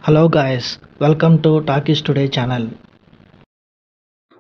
Hello guys, welcome to Talkies Today channel.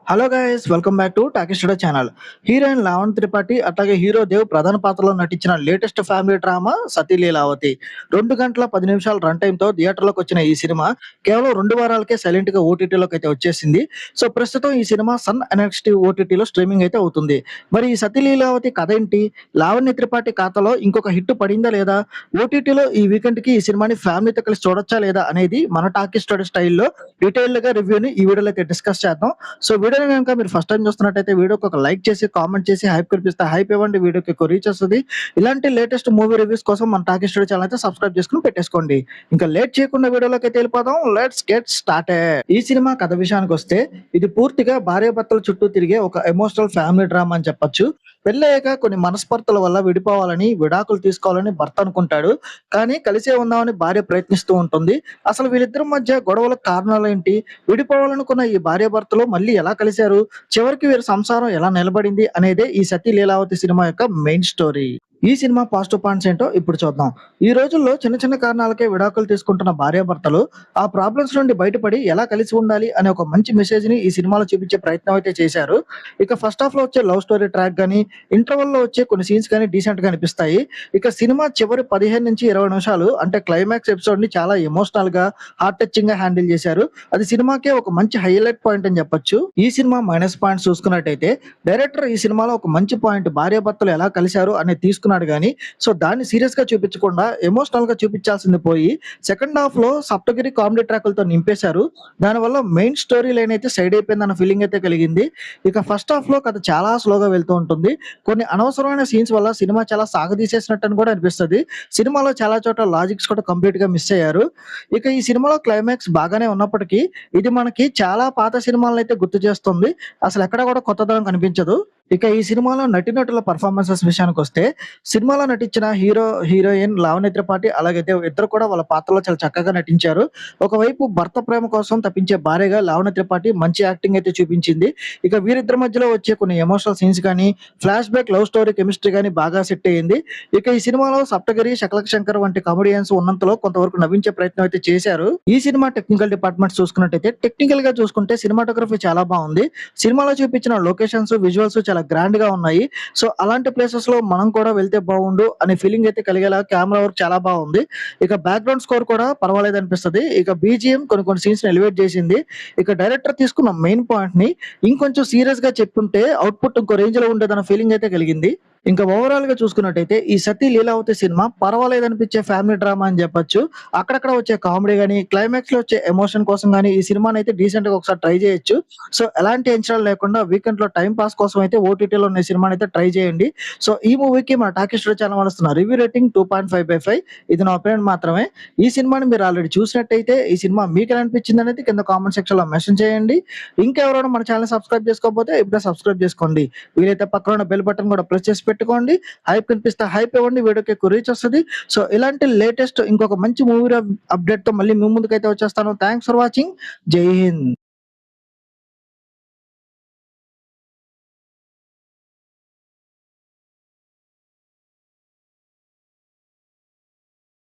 Hello guys, welcome back to talkie studio channel. Heroine Lavanya Tripathi అట్లాగే hero Dev ప్రధాన పాత్రలో నటించిన latest family drama Sati Leelavathi 2 గంటల 10 నిమిషాల run టైమ్‌తో థియేటర్‌లోకి వచ్చిన ఈ సినిమా కేవలం 2 వారాలకే సైలెంట్‌గా ఓటీటీలోకి అయితే వచ్చేసింది. సో ప్రస్తుతం ఈ సినిమా సన్ ఎన్ఎక్స్‌టీ ఓటీటీలో స్ట్రీమింగ్ అయితే అవుతుంది. మరి ఈ సతీ లీలావతి కథ ఏంటి? లావణ్య త్రిపాఠి ఖాతాలో ఇంకొక హిట్ పడిందా లేదా? ఓటీటీలో ఈ వీకెండ్‌కి ఈ సినిమాని ఫ్యామిలీతో కలిసి చూడొచ్చా లేదా అనేది మన టాకీ స్టూడియో స్టైల్‌లో డీటెయిల్డ్‌గా రివ్యూని ఈ వీడియోలో అయితే డిస్కస్ చేద్దాం. సో వీడియోని గనుక మీరు ఫస్ట్ టైం చూస్తున్నట్టయితే వీడియోకి ఒక లైక్ చేసి, కామెంట్ చేసి హైప్ కనిపిస్తే హైప్ ఇవ్వండి. వీడియోకి ఎక్కువ రీచ్ వస్తది. ఇలాంటి లేటెస్ట్ మూవీ రివ్యూస్ కోసం మన టాకీ స్టూడియో ఛానల్ అయితే సబ్స్క్రైబ్ చేసుకొని పెట్టేసుకోండి. ఇంకా లేట్ చేయకుండా వీడియోలోకి అయితే వెళ్ళిపోదాం. Let's get started. ఈ సినిమా కథ విషయానికొస్తే ఇది పూర్తిగా భార్యాభర్తల చుట్టూ తిరిగే ఒక ఎమోషనల్ ఫ్యామిలీ డ్రామా అని చెప్పొచ్చు. పెళ్ళయ్యాక కొన్ని మనస్పర్ధల వల్ల విడిపోవాలని, విడాకులు తీసుకోవాలని భర్త అనుకుంటాడు. కానీ కలిసే ఉందామని భార్య ప్రయత్నిస్తూ ఉంటుంది. అసలు వీళ్ళిద్దరి మధ్య గొడవలకు కారణాలేంటి? విడిపోవాలనుకున్న ఈ భార్యాభర్తలు మళ్ళీ ఎలా కలిశారు? చివరికి వీరి సంసారం ఎలా నిలబడింది అనేదే ఈ సతీ లీలావతి సినిమా యొక్క మెయిన్ స్టోరీ. ఈ సినిమా పాజిటివ్ పాయింట్స్ ఏంటో ఇప్పుడు చూద్దాం. ఈ రోజుల్లో చిన్న చిన్న కారణాలకే విడాకులు తీసుకుంటున్న భార్యాభర్తలు ఆ ప్రాబ్లమ్స్ నుండి బయటపడి ఎలా కలిసి ఉండాలి అనే ఒక మంచి మెసేజ్ ని ఈ సినిమాలో చూపించే ప్రయత్నం అయితే చేశారు. ఇక ఫస్ట్ హాఫ్ లో వచ్చే లవ్ స్టోరీ ట్రాక్ గానీ, ఇంటర్వల్ లో వచ్చే కొన్ని సీన్స్ గానీ డీసెంట్ గా అనిపిస్తాయి. ఇక సినిమా చివరి 15 నుంచి 20 నిమిషాలు అంటే క్లైమాక్స్ ఎపిసోడ్ ని చాలా ఎమోషనల్ గా, హార్ట్ టచింగ్ గా హ్యాండిల్ చేశారు. అది సినిమాకే ఒక మంచి హైలైట్ పాయింట్ అని చెప్పొచ్చు. ఈ సినిమా మైనస్ పాయింట్స్ చూసుకున్నట్టయితే డైరెక్టర్ ఈ సినిమాలో ఒక మంచి పాయింట్ భార్యాభర్తలు ఎలా కలిశారు అనేది తీసుకున్నాడు గానీ, సో దాన్ని సీరియస్ గా చూపించకుండా ఎమోషనల్ గా చూపించాల్సింది పోయి సెకండ్ హాఫ్ లో సప్తగిరి కామెడీ ట్రాకులతో నింపేశారు. దానివల్ల మెయిన్ స్టోరీ లైన్ అయితే సైడ్ అయిపోయిందన్న ఫీలింగ్ అయితే కలిగింది. ఇక ఫస్ట్ హాఫ్ లో కథ చాలా స్లోగా వెళ్తూ ఉంటుంది. కొన్ని అనవసరమైన సీన్స్ వల్ల సినిమా చాలా సాగదీసేసినట్టు అని కూడా అనిపిస్తది. సినిమాలో చాలా చోట్ల లాజిక్స్ కూడా కంప్లీట్ గా మిస్ అయ్యారు. ఇక ఈ సినిమాలో క్లైమాక్స్ బాగానే ఉన్నప్పటికీ ఇది మనకి చాలా పాత సినిమాలను అయితే గుర్తు చేస్తుంది. అసలు ఎక్కడ కూడా కొత్తదనం కనిపించదు. ఇక ఈ సినిమాలో నటీనటుల పర్ఫార్మెన్సెస్ విషయానికి వస్తే సినిమాలో నటించిన హీరోయిన్ లావణ్య త్రిపాఠి అలాగే దేవ్ ఇద్దరు కూడా వాళ్ళ పాత్రలో చాలా చక్కగా నటించారు. ఒకవైపు భర్త ప్రేమ కోసం తప్పించే భార్యగా లావణ్య త్రిపాఠి మంచి యాక్టింగ్ అయితే చూపించింది. ఇక వీరిద్దరి మధ్యలో వచ్చే కొన్ని ఎమోషనల్ సీన్స్ కానీ, flash back love story chemistry కానీ బాగా సెట్ అయ్యింది. ఇక ఈ సినిమాలో సప్తగిరి, శకలక్ శంకర్ వంటి కామెడియన్స్ ఉన్నంతలో కొంతవరకు నవ్వించే ప్రయత్నం అయితే చేశారు. ఈ సినిమా టెక్నికల్ డిపార్ట్మెంట్ చూసుకున్నట్టయితే టెక్నికల్ గా చూసుకుంటే సినిమాటోగ్రఫీ చాలా బాగుంది. సినిమాలో చూపించిన లొకేషన్స్, విజువల్స్ చాలా గ్రాండ్ గా ఉన్నాయి. సో అలాంటి ప్లేసెస్ లో మనం కూడా వెళ్తే బాగుండు అనే ఫీలింగ్ అయితే కలిగేలా కెమెరా వర్క్ చాలా బాగుంది. ఇక బ్యాక్గ్రౌండ్ స్కోర్ కూడా పర్వాలేదు అనిపిస్తది. ఇక బీజిఎం కొన్ని కొన్ని సీన్స్ ని ఎలివేట్ చేసింది. ఇక డైరెక్టర్ తీసుకున్న మెయిన్ పాయింట్ ని ఇంకొంచెం సీరియస్ గా చెప్పుంటే అవుట్పుట్ ఇంకో రేంజ్ లో ఉండేదన్న ఫీలింగ్ అయితే కలిగింది. ఇంకా ఓవరాల్ గా చూసుకున్నట్టయితే ఈ సతీ లీలావతి సినిమా పర్వాలేదు అనిపించే ఫ్యామిలీ డ్రామా అని చెప్పొచ్చు. అక్కడక్కడ వచ్చే కామెడీ గానీ, క్లైమాక్స్ లో వచ్చే ఎమోషన్ కోసం గానీ ఈ సినిమాని అయితే డీసెంట్ గా ఒకసారి ట్రై చేయొచ్చు. సో ఎలాంటి అంచనాలు లేకుండా వీకెండ్ లో టైం పాస్ కోసం అయితే ఓటీటీలో ఉన్న ఈ సినిమాని అయితే ట్రై చేయండి. సో ఈ మూవీకి మన టాకీ స్టూడియో ఛానల్ వస్తున్న రివ్యూ రేటింగ్ 2.5/5. ఇది నా ఒపీనియన్ మాత్రమే. ఈ సినిమాని మీరు ఆల్రెడీ చూసినట్టయితే ఈ సినిమా మీకు ఎలా అనిపించింది అనేది కింద కామెంట్ సెక్షన్ లో మెన్షన్ చేయండి. ఇంకా ఎవరైనా మన ఛానల్ సబ్స్క్రైబ్ చేసుకోకపోతే ఇప్పుడే సబ్స్క్రైబ్ చేసుకోండి. వీలైతే పక్కన ఉన్న బెల్ బటన్ కూడా ప్రెస్ చేసి పెట్టుకోండి. హైప్ కనిపిస్తే హైప్ ఇవ్వండి. వీడియోకి ఎక్కువ రీచ్ వస్తది. సో ఇలాంటి లేటెస్ట్ ఇంకొక మంచి మూవీ అప్డేట్ తో మళ్ళీ మీ ముందుకైతే వచ్చేస్తాను. Thanks for watching. జై హింద్.